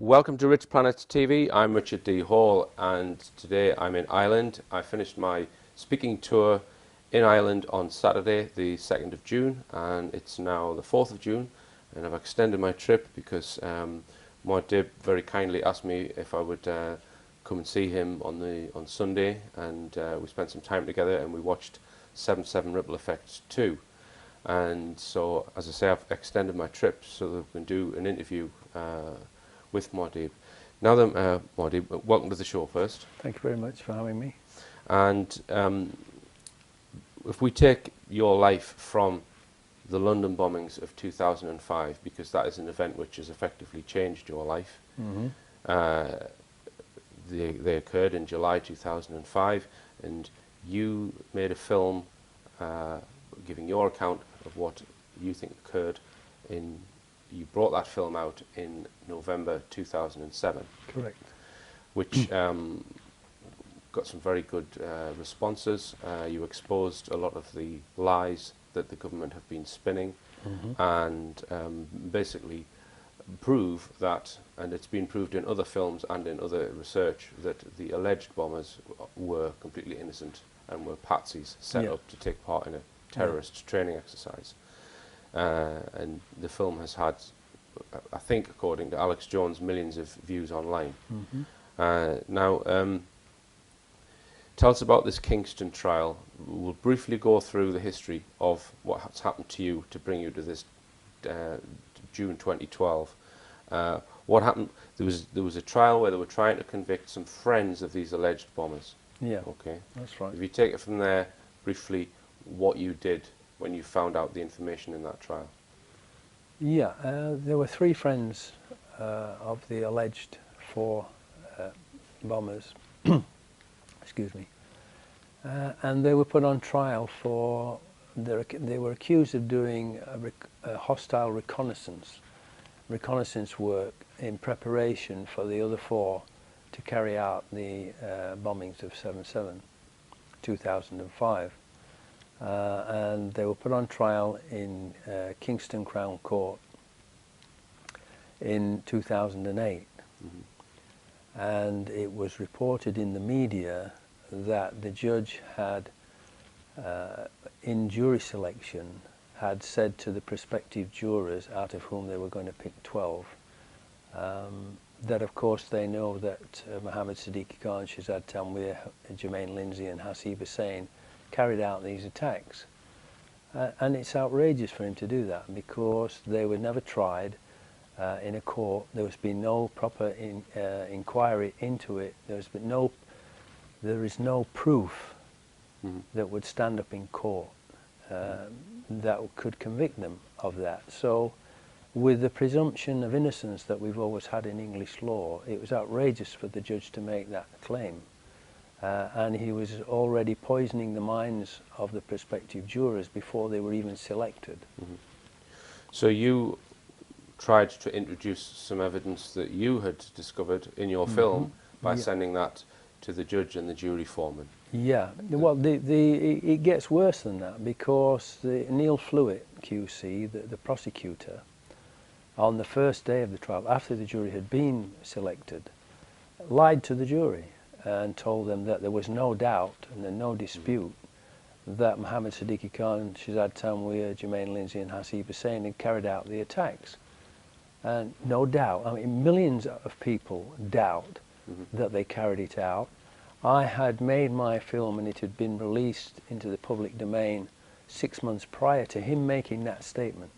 Welcome to Richplanet TV. I'm Richard D. Hall, and today I'm in Ireland. I finished my speaking tour in Ireland on Saturday, the 2nd of June, and it's now the 4th of June, and I've extended my trip because MUAD DIB very kindly asked me if I would come and see him on Sunday, and we spent some time together and we watched 7/7 Ripple Effect 2. And so, as I say, I've extended my trip so that we can do an interview with MUAD DIB. Now then, MUAD DIB, welcome to the show first. Thank you very much for having me. And if we take your life from the London bombings of 2005, because that is an event which has effectively changed your life. Mm-hmm. They occurred in July 2005, and you made a film giving your account of what you think occurred in. You brought that film out in November 2007. Correct. Which got some very good responses. You exposed a lot of the lies that the government have been spinning, mm-hmm. and basically prove that, and it's been proved in other films and in other research, that the alleged bombers were completely innocent and were patsies set up to take part in a terrorist training exercise. And the film has had, I think, according to Alex Jones, millions of views online. Mm-hmm. Now, tell us about this Kingston trial. We'll briefly go through the history of what has happened to you to bring you to this June 2012. What happened? There was a trial where they were trying to convict some friends of these alleged bombers. Yeah. Okay. That's right. If you take it from there, briefly, what you did when you found out the information in that trial. Yeah, there were three friends of the alleged four bombers, excuse me, and they were put on trial for, they were accused of doing a hostile reconnaissance work in preparation for the other four to carry out the bombings of 7/7, 2005. And they were put on trial in Kingston Crown Court in 2008. Mm-hmm. And it was reported in the media that the judge had, in jury selection, had said to the prospective jurors, out of whom they were going to pick 12, that of course they know that Mohammed Siddiqui Khan, Shahzad Tanweer, Jermaine Lindsay and Hasib Hussain carried out these attacks. And it's outrageous for him to do that, because they were never tried in a court. There has been no proper inquiry into it. There is no proof mm-hmm. that would stand up in court that could convict them of that. So with the presumption of innocence that we've always had in English law, it was outrageous for the judge to make that claim. And he was already poisoning the minds of the prospective jurors before they were even selected. Mm-hmm. So you tried to introduce some evidence that you had discovered in your mm-hmm. film by sending that to the judge and the jury foreman. Yeah, well, it gets worse than that, because Neil Flewitt, QC, the prosecutor, on the first day of the trial, after the jury had been selected, lied to the jury and told them that there was no doubt and no dispute that Mohammed Siddiqui Khan, Shahzad Tanweer, Jermaine Lindsay and Hasib Hussain had carried out the attacks. And no doubt, I mean, millions of people doubt that they carried it out. I had made my film and it had been released into the public domain 6 months prior to him making that statement.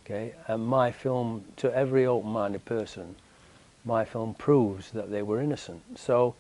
Okay, and my film, to every open-minded person, my film proves that they were innocent. So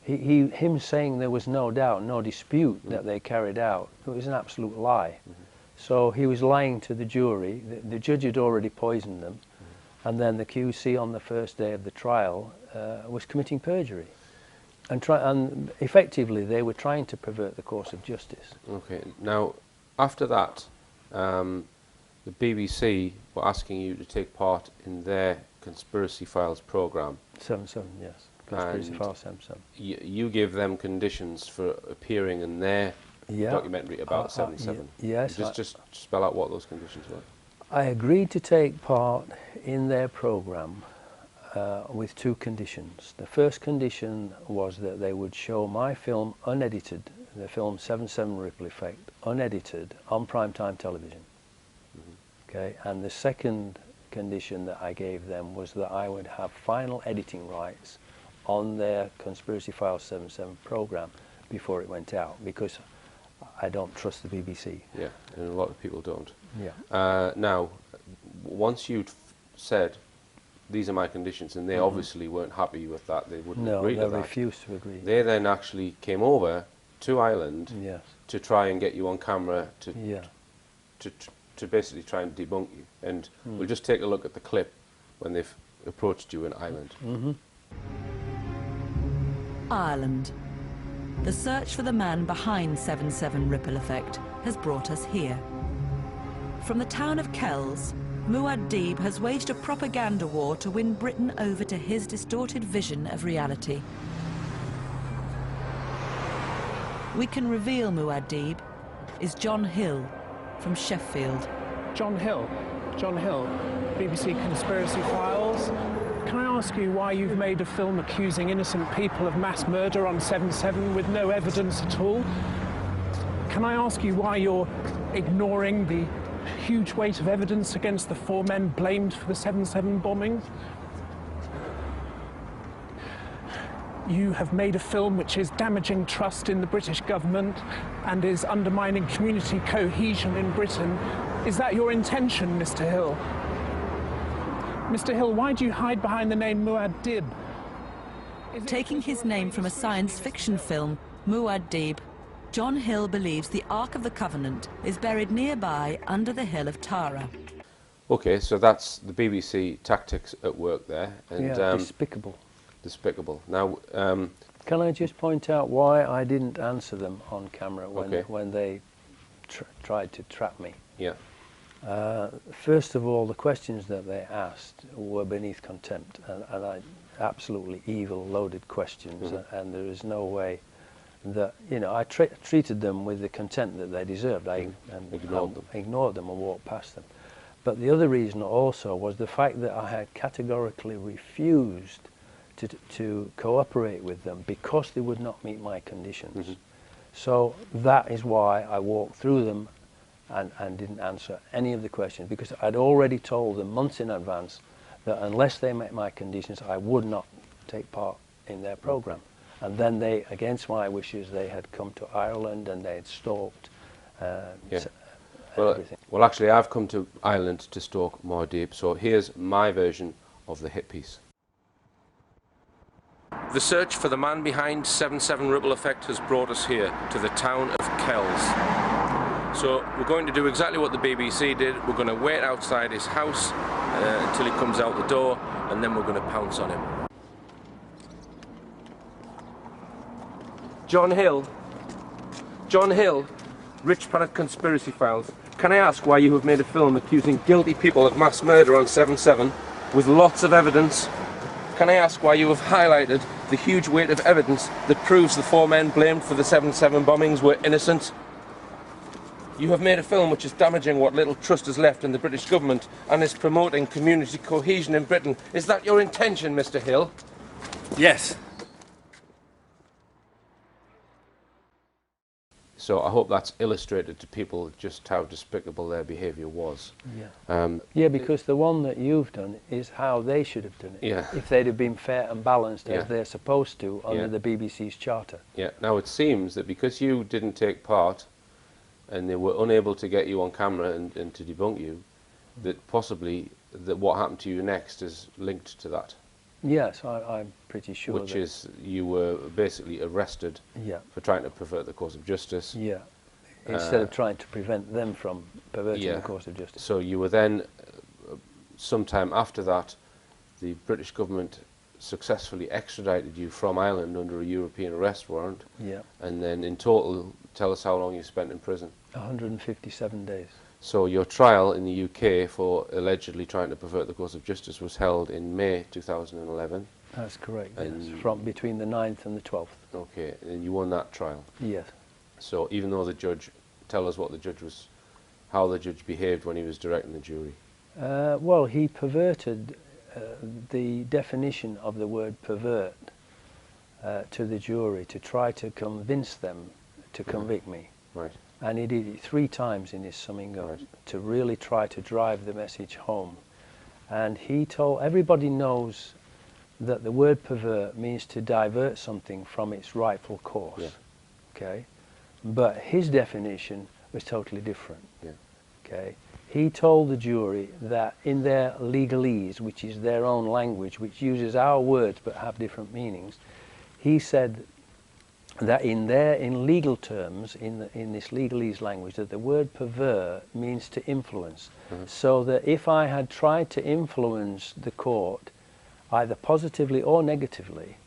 him saying there was no doubt, no dispute that they carried out, it was an absolute lie. So he was lying to the jury. The judge had already poisoned them, and then the QC on the first day of the trial was committing perjury. And effectively they were trying to pervert the course of justice. Okay, now after that, the BBC were asking you to take part in their Conspiracy Files programme. 7/7, yes. Conspiracy Files 7/7. You gave them conditions for appearing in their documentary about 7/7. Yes. Just spell out what those conditions were. I agreed to take part in their programme with two conditions. The first condition was that they would show my film unedited, the film 7/7 Ripple Effect, unedited on primetime television. Okay, and the second condition that I gave them was that I would have final editing rights on their Conspiracy Files 7/7 program before it went out, because I don't trust the BBC. Yeah, and a lot of people don't. Yeah. Now, once you'd said, these are my conditions, and they obviously weren't happy with that, they wouldn't agree to that. No, they refused to agree. They then actually came over to Ireland Yes. to try and get you on camera to, Yeah. to basically try and debunk you. And we'll just take a look at the clip when they've approached you in Ireland. Ireland. The search for the man behind 7/7 Ripple Effect has brought us here. From the town of Kells, MUAD DIB has waged a propaganda war to win Britain over to his distorted vision of reality. We can reveal MUAD DIB is John Hill from Sheffield. John Hill, BBC Conspiracy Files. Can I ask you why you've made a film accusing innocent people of mass murder on 7/7 with no evidence at all? Can I ask you why you're ignoring the huge weight of evidence against the 4 men blamed for the 7/7 bombings? You have made a film which is damaging trust in the British government and is undermining community cohesion in Britain. Is that your intention, Mr. Hill? Mr. Hill, why do you hide behind the name MUAD DIB? Taking his name from a science fiction film, MUAD DIB, John Hill believes the Ark of the Covenant is buried nearby under the hill of Tara. Okay, so that's the BBC tactics at work there. And, Yeah, despicable. Despicable. Now, can I just point out why I didn't answer them on camera when they tried to trap me? yeah, First of all, the questions that they asked were beneath contempt, and absolutely evil, loaded questions, and there is no way that, you know, I treated them with the contempt that they deserved. I ignored them and walked past them. But the other reason also was the fact that I had categorically refused to cooperate with them because they would not meet my conditions. So that is why I walked through them and didn't answer any of the questions, because I'd already told them months in advance that unless they met my conditions, I would not take part in their program. And then they, against my wishes, they had come to Ireland and they had stalked everything. Well, actually, I've come to Ireland to stalk MUAD DIB, so here's my version of the hit piece. The search for the man behind 7/7 Ripple Effect has brought us here, to the town of Kells. So we're going to do exactly what the BBC did. We're going to wait outside his house until he comes out the door, and then we're going to pounce on him. John Hill, Richplanet Conspiracy Files. Can I ask why you have made a film accusing guilty people of mass murder on 7/7 with lots of evidence? Can I ask why you have highlighted the huge weight of evidence that proves the 4 men blamed for the 7/7 bombings were innocent? You have made a film which is damaging what little trust is left in the British government and is promoting community cohesion in Britain. Is that your intention, Mr. Hill? Yes. So I hope that's illustrated to people just how despicable their behaviour was. Yeah, because the one that you've done is how they should have done it. Yeah. If they'd have been fair and balanced as they're supposed to under the BBC's charter. Yeah. Now it seems that because you didn't take part and they were unable to get you on camera and to debunk you, that possibly that what happened to you next is linked to that. Yes, I'm pretty sure. Which is you were basically arrested for trying to pervert the course of justice. Yeah, instead of trying to prevent them from perverting the course of justice. So you were then, sometime after that, the British government successfully extradited you from Ireland under a European arrest warrant. Yeah. And then in total, tell us how long you spent in prison. 157 days. So your trial in the UK for allegedly trying to pervert the course of justice was held in May 2011. That's correct, and yes. From between the 9th and the 12th. Okay, and you won that trial? Yes. So even though the judge, tell us what the judge was, how the judge behaved when he was directing the jury. Well, he perverted the definition of the word pervert to the jury to try to convince them to convict me. Right. And he did it 3 times in his summing up to really try to drive the message home. And he told, everybody knows that the word pervert means to divert something from its rightful course. Okay? But his definition was totally different. Okay? He told the jury that in their legalese, which is their own language, which uses our words but have different meanings, he said that in legal terms, in this legalese language, that the word pervert means to influence. So that if I had tried to influence the court, either positively or negatively,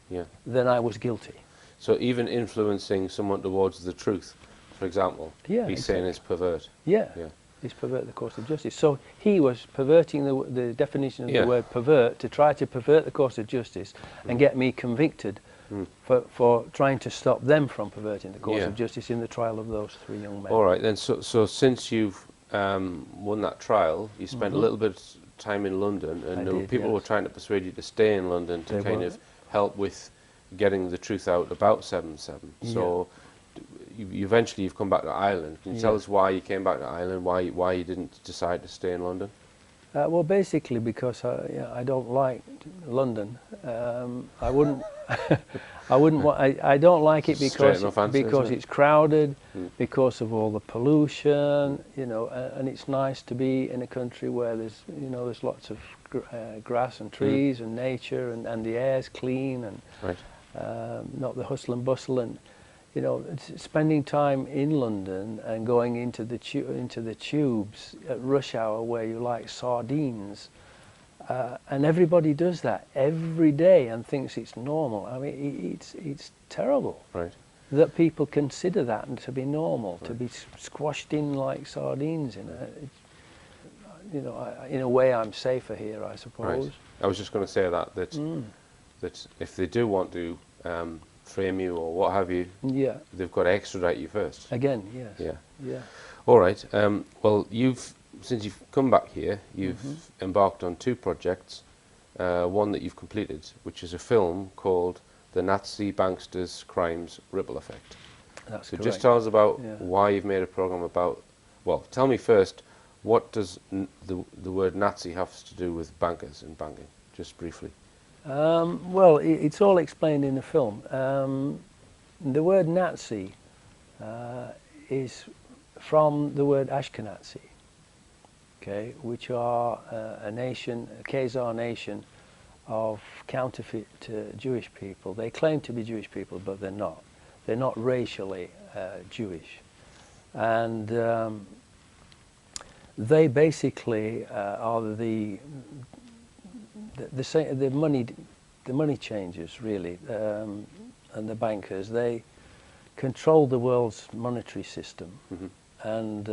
then I was guilty. So even influencing someone towards the truth, for example, he's saying it's pervert. It's pervert the course of justice. So he was perverting the definition of the word pervert to try to pervert the course of justice and get me convicted for trying to stop them from perverting the course of justice in the trial of those 3 young men. All right, then. So since you've won that trial, you spent a little bit of time in London, and people were trying to persuade you to stay in London to kind of help with getting the truth out about 7/7. So you've come back to Ireland. Can you tell us why you came back to Ireland? Why you didn't decide to stay in London? Well, basically because I don't like London. I wouldn't. I wouldn't. I don't like it because it's crowded, because of all the pollution. You know, and it's nice to be in a country where there's lots of grass and trees and nature, and the air's clean and not the hustle and bustle. And you know, spending time in London and going into the tubes at rush hour where you like sardines, and everybody does that every day and thinks it's normal. I mean, it's terrible that people consider that and to be normal, to be squashed in like sardines. In a way, I'm safer here, I suppose. I was just going to say that if they do want to frame you or what have you, they've got to extradite you first. Again, yes. All right. Well, since you've come back here, you've embarked on 2 projects. One that you've completed, which is a film called "The Nazi Banksters' Crimes Ripple Effect." That's so correct. just tell us about why you've made a program about. Well, tell me first, what does the word Nazi have to do with bankers and banking? Just briefly. Well, it's all explained in the film. The word Nazi is from the word Ashkenazi, okay, which are a Khazar nation of counterfeit Jewish people. They claim to be Jewish people, but they're not. They're not racially Jewish. And they basically are the money changers, really, and the bankers. They control the world's monetary system, and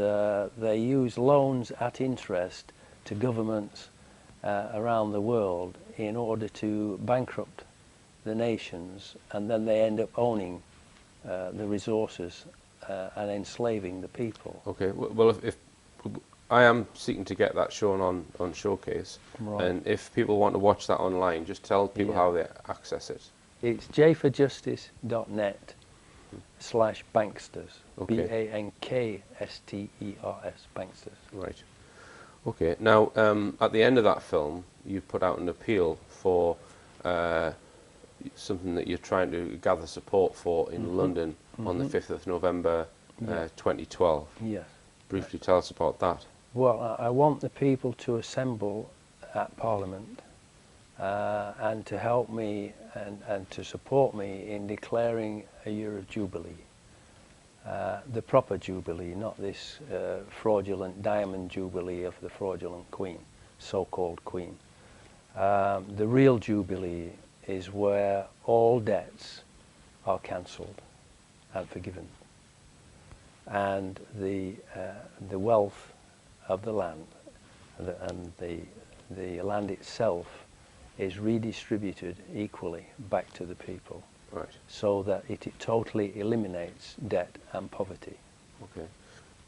they use loans at interest to governments around the world in order to bankrupt the nations, and then they end up owning the resources and enslaving the people. Okay. Well, if I am seeking to get that shown on Showcase, and if people want to watch that online, just tell people how they access it. It's jforjustice.net/banksters, BANKSTERS, banksters. Right. Okay. Now, at the end of that film, you put out an appeal for something that you're trying to gather support for in London on the 5th of November 2012. Yes. Briefly tell us about that. Well, I want the people to assemble at Parliament and to help me and to support me in declaring a year of Jubilee. The proper Jubilee, not this fraudulent diamond Jubilee of the fraudulent Queen, so-called Queen. The real Jubilee is where all debts are cancelled and forgiven, and the wealth of the land and the land itself is redistributed equally back to the people, so that it totally eliminates debt and poverty. Okay.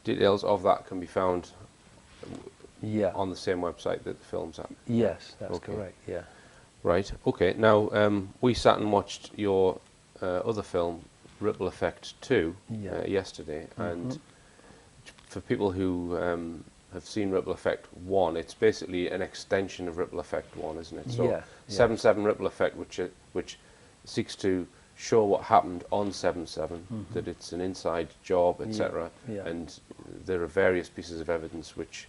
Details of that can be found Yeah. on the same website that the film's at. Yes, that's Okay. correct. Yeah. Right. Okay. Now we sat and watched your other film, Ripple Effect 2, Yeah. yesterday, and for people who have seen Ripple Effect 1, it's basically an extension of Ripple Effect 1, isn't it? So Yeah, 7/7 Ripple Effect, which seeks to show what happened on 7/7, that it's an inside job, etc. yeah. And there are various pieces of evidence which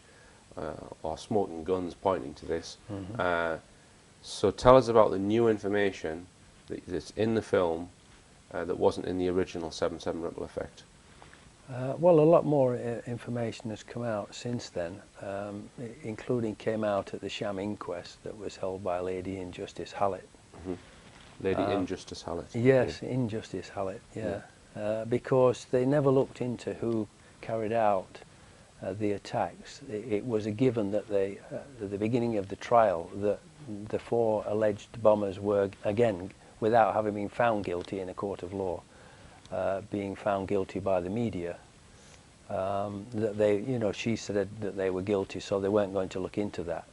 are smoking guns pointing to this. So tell us about the new information that's in the film that wasn't in the original 7/7 Ripple Effect. Well, a lot more information has come out since then, including came out at the sham inquest that was held by Lady Injustice Hallett. Lady Injustice Hallett. Yes, Injustice Hallett, yeah. Because they never looked into who carried out the attacks. It was a given that they, at the beginning of the trial, that the 4 alleged bombers were, again, without having been found guilty in a court of law, being found guilty by the media, that they, you know, she said that they were guilty, so they weren't going to look into that.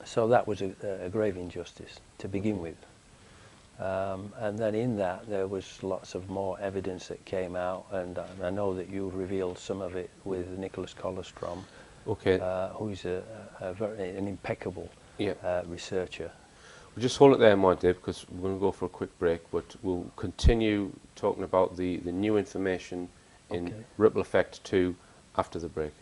So that was a grave injustice to begin with. And then in that there was lots of more evidence that came out, and I know that you revealed some of it with Nicholas Collerstrom, Okay. who's an impeccable researcher. We'll just hold it there, MUAD DIB, because we're going to go for a quick break, but we'll continue talking about the new information in Ripple Effect 2 after the break.